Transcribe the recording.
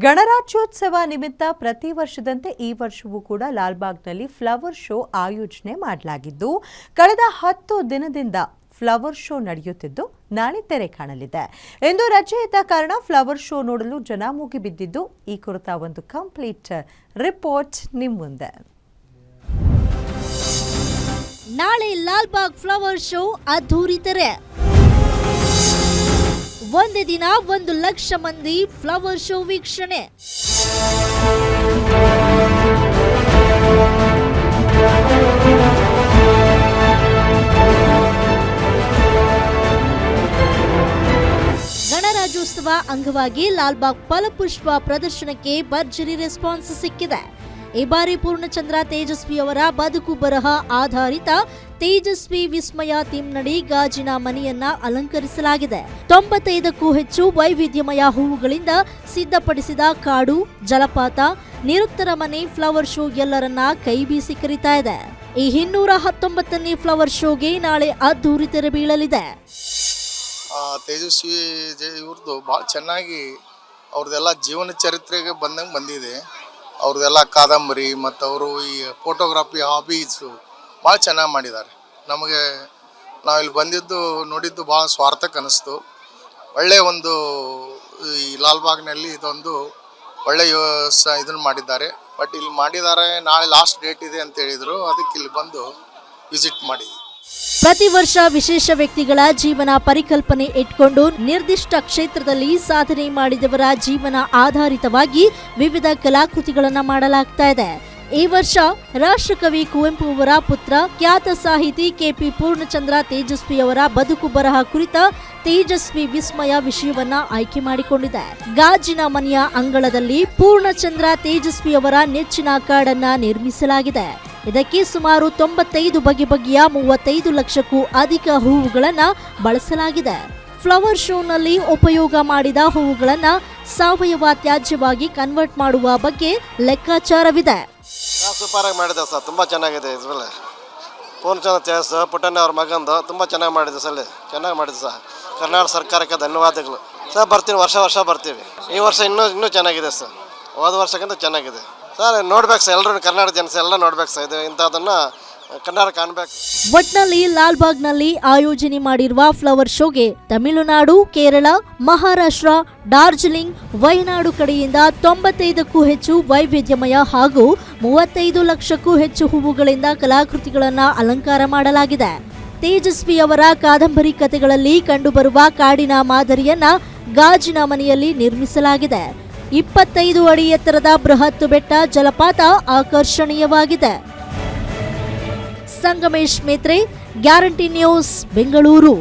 ಗಣರಾಜ್ಯೋತ್ಸವ ನಿಮಿತ್ತ ಪ್ರತಿ ವರ್ಷದಂತೆ ಈ ವರ್ಷವೂ ಕೂಡ ಲಾಲ್ಬಾಗ್ನಲ್ಲಿ ಫ್ಲವರ್ ಶೋ ಆಯೋಜನೆ ಮಾಡಲಾಗಿದ್ದು ಕಳೆದ 10 ದಿನದಿಂದ ಫ್ಲವರ್ ಶೋ ನಡೆಯುತ್ತಿದ್ದು ನಾಳೆ ತೆರೆ ಕಾಣಲಿದೆ. ಇಂದು ರಜೆ ಇದ್ದ ಕಾರಣ ಫ್ಲವರ್ ಶೋ ನೋಡಲು ಜನ ಮುಗಿಬಿದ್ದಿದ್ದು ಈ ಕುರಿತ ಒಂದು ಕಂಪ್ಲೀಟ್ ರಿಪೋರ್ಟ್ ನಿಮ್ಮ ಮುಂದೆ. ನಾಳೆ ಲಾಲ್ಬಾಗ್ ಫ್ಲವರ್ ಶೋ ಅದ್ಧೂರಿ ತೆರೆ. ಒಂದೇ ದಿನ 1 ಲಕ್ಷ ಮಂದಿ ಫ್ಲವರ್ ಶೋ ವೀಕ್ಷಣೆ. ಗಣರಾಜ್ಯೋತ್ಸವ ಅಂಗವಾಗಿ ಲಾಲ್ಬಾಗ್ ಫಲಪುಷ್ಪ ಪ್ರದರ್ಶನಕ್ಕೆ ಭರ್ಜರಿ ರೆಸ್ಪಾನ್ಸ್ ಸಿಕ್ಕಿದೆ. ಈ ಬಾರಿ ಪೂರ್ಣಚಂದ್ರ ತೇಜಸ್ವಿ ಅವರ ಬದುಕು ಬರಹ ಆಧಾರಿತ ತೇಜಸ್ವಿ ವಿಸ್ಮಯ ಥೀಮ್ನಡಿ ಗಾಜಿನ ಮನೆಯನ್ನ ಅಲಂಕರಿಸಲಾಗಿದೆ. 95ಕ್ಕೂ ಹೆಚ್ಚು ವೈವಿಧ್ಯಮಯ ಹೂವುಗಳಿಂದ ಸಿದ್ಧಪಡಿಸಿದ ಕಾಡು, ಜಲಪಾತ, ನಿರುತ್ತರ ಮನೆ ಫ್ಲವರ್ ಶೋ ಎಲ್ಲರನ್ನ ಕೈ ಬೀಸಿ ಕರೀತಾ ಇದೆ. ಈ 219ನೇ ಫ್ಲವರ್ ಶೋಗೆ ನಾಳೆ ಅದ್ಧೂರಿ ತೆರೆ ಬೀಳಲಿದೆ. ತೇಜಸ್ವಿ ಇವ್ರದ್ದು ಭಾಳ ಚೆನ್ನಾಗಿ ಅವ್ರದ್ದೆಲ್ಲ ಜೀವನ ಚರಿತ್ರೆಗೆ ಬಂದಿದೆ. ಅವ್ರದ್ದೆಲ್ಲ ಕಾದಂಬರಿ ಮತ್ತು ಅವರು ಈ ಫೋಟೋಗ್ರಾಫಿ ಹಾಬೀಸು ಭಾಳ ಚೆನ್ನಾಗಿ ಮಾಡಿದ್ದಾರೆ. ನಮಗೆ ನಾವಿಲ್ಲಿ ಬಂದಿದ್ದು ನೋಡಿದ್ದು ಭಾಳ ಸ್ವಾರ್ಥಕ್ಕೆ ಅನ್ನಿಸ್ತು. ಒಳ್ಳೆಯ ಒಂದು ಈ ಲಾಲ್ಬಾಗ್ನಲ್ಲಿ ಇದೊಂದು ಒಳ್ಳೆಯ ಇದನ್ನು ಮಾಡಿದ್ದಾರೆ. ಬಟ್ ಇಲ್ಲಿ ಮಾಡಿದ್ದಾರೆ, ನಾಳೆ ಲಾಸ್ಟ್ ಡೇಟ್ ಇದೆ ಅಂತ ಹೇಳಿದರು. ಅದಕ್ಕೆ ಇಲ್ಲಿ ಬಂದು ವಿಸಿಟ್ ಮಾಡಿ. ಪ್ರತಿ ವರ್ಷ ವಿಶೇಷ ವ್ಯಕ್ತಿಗಳ ಜೀವನ ಪರಿಕಲ್ಪನೆ ಇಟ್ಕೊಂಡು ನಿರ್ದಿಷ್ಟ ಕ್ಷೇತ್ರದಲ್ಲಿ ಸಾಧನೆ ಮಾಡಿದವರ ಜೀವನ ಆಧಾರಿತವಾಗಿ ವಿವಿಧ ಕಲಾಕೃತಿಗಳನ್ನು ಮಾಡಲಾಗ್ತಾ ಇದೆ. ಈ ವರ್ಷ ರಾಷ್ಟ್ರಕವಿ ಕುವೆಂಪು ಅವರ ಪುತ್ರ ಖ್ಯಾತ ಸಾಹಿತಿ ಕೆಪಿ ಪೂರ್ಣಚಂದ್ರ ತೇಜಸ್ವಿ ಅವರ ಬದುಕು ಬರಹ ಕುರಿತ ತೇಜಸ್ವಿ ವಿಸ್ಮಯ ವಿಷಯವನ್ನ ಆಯ್ಕೆ ಮಾಡಿಕೊಂಡಿದೆ. ಗಾಜಿನ ಮನೆಯ ಅಂಗಳದಲ್ಲಿ ಪೂರ್ಣಚಂದ್ರ ತೇಜಸ್ವಿ ಅವರ ನೆಚ್ಚಿನ ಕಾಡನ್ನ ನಿರ್ಮಿಸಲಾಗಿದೆ. ಇದಕ್ಕೆ ಸುಮಾರು 95 ಬಗೆಯ 35 ಲಕ್ಷಕ್ಕೂ ಅಧಿಕ ಹೂವುಗಳನ್ನು ಬಳಸಲಾಗಿದೆ. ಫ್ಲವರ್ ಶೋನಲ್ಲಿ ಉಪಯೋಗ ಮಾಡಿದ ಹೂವುಗಳನ್ನು ಸಾವಯವ ತ್ಯಾಜ್ಯವಾಗಿ ಕನ್ವರ್ಟ್ ಮಾಡುವ ಬಗ್ಗೆ ಲೆಕ್ಕಾಚಾರವಿದೆ. ಸೂಪರ್ ಆಗಿ ಮಾಡಿದೆ ಸರ್, ತುಂಬ ಚೆನ್ನಾಗಿದೆ. ಇದ್ರಲ್ಲಿ ಪೂರ್ಣಚಂದ್ರ ತೇಜಸ್ವಿ ಪುಟ್ಟಣ್ಣ ಅವ್ರ ಮಗಂದು ತುಂಬ ಚೆನ್ನಾಗಿ ಮಾಡಿದೆ ಸರ್, ಚೆನ್ನಾಗಿ ಮಾಡಿದೆ ಸರ್. ಕರ್ನಾಟಕ ಸರ್ಕಾರಕ್ಕೆ ಧನ್ಯವಾದಗಳು ಸರ್. ಬರ್ತೀವಿ, ವರ್ಷ ಬರ್ತೀವಿ. ಈ ವರ್ಷ ಇನ್ನೂ ಚೆನ್ನಾಗಿದೆ ಸರ್, ಹೋದ ವರ್ಷಕ್ಕಿಂತ ಚೆನ್ನಾಗಿದೆ ಸರ್. ನೋಡ್ಬೇಕು ಸರ್, ಎಲ್ಲರೂ ಕರ್ನಾಟಕ ಜನಸ ಎಲ್ಲ ನೋಡ್ಬೇಕು ಸರ್. ಇದು ಇಂಥದನ್ನ ಕನ್ನಡ ಕಾಣಬೇಕು. ಒಟ್ನಲ್ಲಿ ಲಾಲ್ಬಾಗ್ನಲ್ಲಿ ಆಯೋಜನೆ ಮಾಡಿರುವ ಫ್ಲವರ್ ಶೋಗೆ ತಮಿಳುನಾಡು, ಕೇರಳ, ಮಹಾರಾಷ್ಟ್ರ, ಡಾರ್ಜಿಲಿಂಗ್, ವಯನಾಡು ಕಡೆಯಿಂದ 95ಕ್ಕೂ ಹೆಚ್ಚು ವೈವಿಧ್ಯಮಯ ಹಾಗೂ 35 ಲಕ್ಷಕ್ಕೂ ಹೆಚ್ಚು ಹೂವುಗಳಿಂದ ಕಲಾಕೃತಿಗಳನ್ನು ಅಲಂಕಾರ ಮಾಡಲಾಗಿದೆ. ತೇಜಸ್ವಿ ಅವರ ಕಾದಂಬರಿ ಕಥೆಗಳಲ್ಲಿ ಕಂಡುಬರುವ ಕಾಡಿನ ಮಾದರಿಯನ್ನ ಗಾಜಿನ ಮನೆಯಲ್ಲಿ ನಿರ್ಮಿಸಲಾಗಿದೆ. 25 ಅಡಿ ಎತ್ತರದ ಬೃಹತ್ ಬೆಟ್ಟ, ಜಲಪಾತ ಆಕರ್ಷಣೀಯವಾಗಿದೆ. Sangamesh Metre, guarantee news, Bengaluru.